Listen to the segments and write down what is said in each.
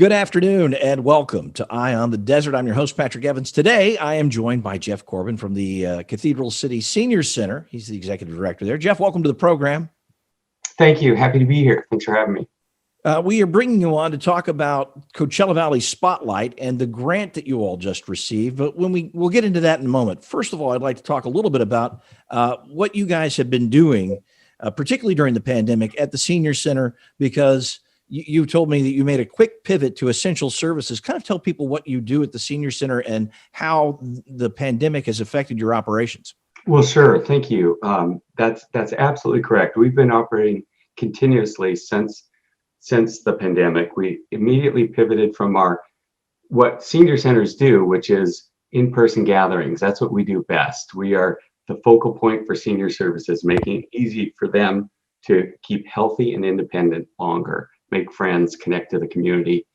Good afternoon and welcome to Eye on the Desert. I'm your host, Patrick Evans. Today, I am joined by Jeff Corbin from the Cathedral City Senior Center. He's the executive director there. Jeff, welcome to the program. Thank you. Happy to be here. Thanks for having me. We are bringing you on to talk about Coachella Valley Spotlight and the grant that you all just received. But we'll get into that in a moment. First of all, I'd like to talk a little bit about what you guys have been doing, particularly during the pandemic at the Senior Center, because you told me that you made a quick pivot to essential services. Kind of tell people what you do at the Senior Center and how the pandemic has affected your operations. Well, sure. Thank you. That's absolutely correct. We've been operating continuously since the pandemic. We immediately pivoted from what senior centers do, which is in-person gatherings. That's what we do best. We are the focal point for senior services, making it easy for them to keep healthy and independent longer, make friends, connect to the community,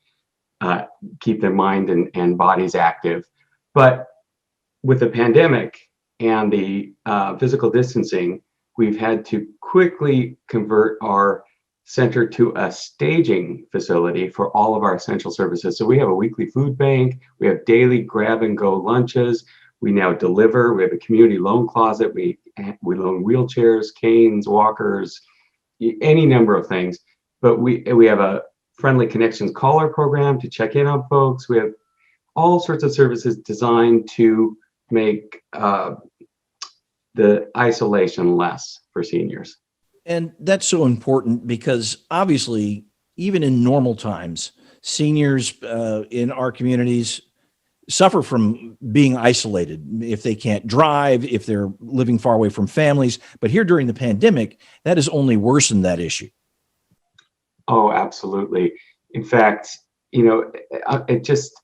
keep their mind and bodies active. But with the pandemic and the physical distancing, we've had to quickly convert our center to a staging facility for all of our essential services. So we have a weekly food bank, we have daily grab and go lunches, we now deliver, we have a community loan closet, we loan wheelchairs, canes, walkers, any number of things. But we have a friendly connections caller program to check in on folks. We have all sorts of services designed to make the isolation less for seniors. And that's so important because obviously, even in normal times, seniors in our communities suffer from being isolated if they can't drive, if they're living far away from families. But here during the pandemic, that has only worsened that issue. Oh, absolutely. In fact,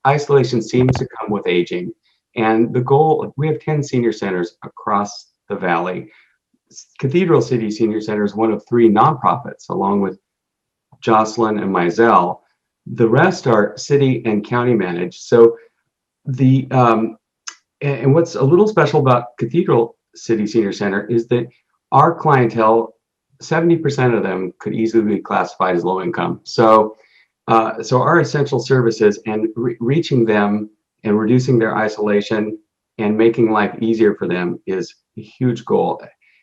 isolation seems to come with aging. And the goal, we have 10 senior centers across the valley. Cathedral City Senior Center is one of 3 nonprofits, along with Jocelyn and Mizell. The rest are city and county managed. So and what's a little special about Cathedral City Senior Center is that our clientele, 70% of them could easily be classified as low income. So our essential services and reaching them and reducing their isolation and making life easier for them is a huge goal.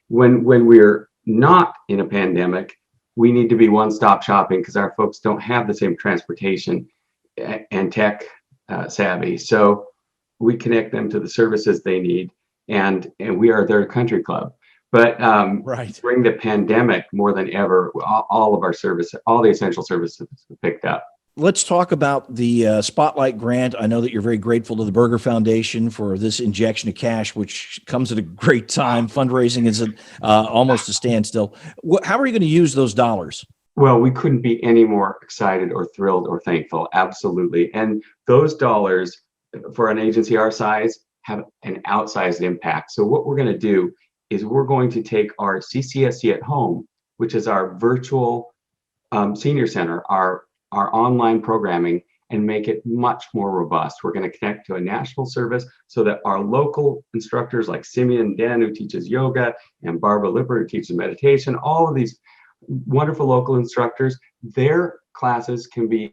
When we're not in a pandemic, we need to be one-stop shopping because our folks don't have the same transportation and tech savvy. So we connect them to the services they need, and we are their country club. But right. During the pandemic, more than ever, all of our service, all the essential services picked up. Let's talk about the Spotlight grant. I know that you're very grateful to the Berger Foundation for this injection of cash, which comes at a great time. Fundraising is almost a standstill. How are you going to use those dollars? Well, we couldn't be any more excited or thrilled or thankful. Absolutely. And those dollars for an agency our size have an outsized impact. So what we're going to do is we're going to take our CCSC at Home, which is our virtual senior center, our online programming, and make it much more robust. We're going to connect to a national service so that our local instructors like Simeon Den, who teaches yoga, and Barbara Lipper, who teaches meditation, all of these wonderful local instructors, their classes can be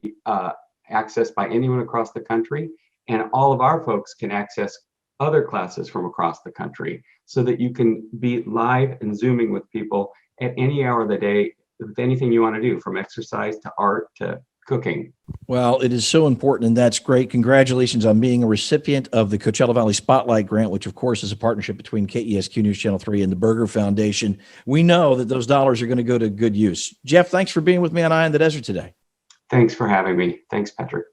accessed by anyone across the country, and all of our folks can access other classes from across the country so that you can be live and Zooming with people at any hour of the day with anything you want to do, from exercise to art to cooking. Well, it is so important, and that's great. Congratulations on being a recipient of the Coachella Valley Spotlight Grant, which, of course, is a partnership between KESQ News Channel 3 and the Berger Foundation. We know that those dollars are going to go to good use. Jeff, thanks for being with me on Eye on the Desert today. Thanks for having me. Thanks, Patrick.